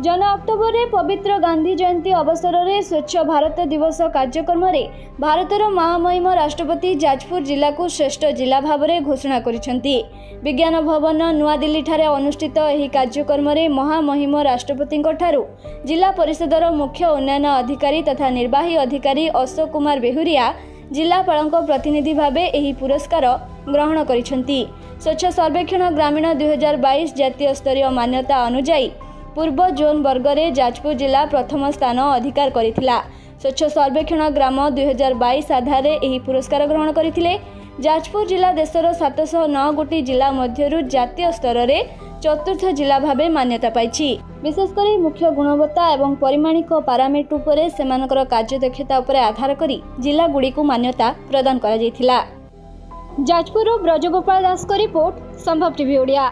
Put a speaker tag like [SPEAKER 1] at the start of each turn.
[SPEAKER 1] जन अक्टोबर में पवित्र गांधी जयंती अवसर में स्वच्छ भारत दिवस कार्यक्रम में भारतर महामहिम राष्ट्रपति जाजपुर जिला को श्रेष्ठ जिला भाव में घोषणा करिसेंती। विज्ञान भवन नुआ दिल्ली ठारे अनुष्ठित यह कार्यक्रम में महामहिम राष्ट्रपति जिला परिषदर मुख्य उन्नयन अधिकारी तथा निर्वाही अधिकारी अशोक कुमार बेहुरिया जिलापाल प्रतिनिधि भाव यह पुरस्कार ग्रहण करिसेंती। स्वच्छ सर्वेक्षण ग्रामीण 2022 जातीय स्तरीय मान्यता अनुजाई पूर्व जोन वर्ग में जाजपुर जिला प्रथम स्थान अधिकार करिथिला। स्वच्छ सर्वेक्षण ग्राम 2022 आधार यह पुरस्कार ग्रहण करथिले। जाजपुर जिला देशर 709 गोटी जिला मध्यरु जातीय स्तर में चतुर्थ जिला भावे मान्यता पाइछि। विशेषकर मुख्य गुणवत्ता एवं परिमाणिक पारामिटर उपरे सेमानकर कार्यदक्षता उपरे आधार करी जिला गुड़ी को मान्यता प्रदान करा जायथिला। जाजपुर ब्रजगोपाल दास को रिपोर्ट संभव टीवी ओडिया।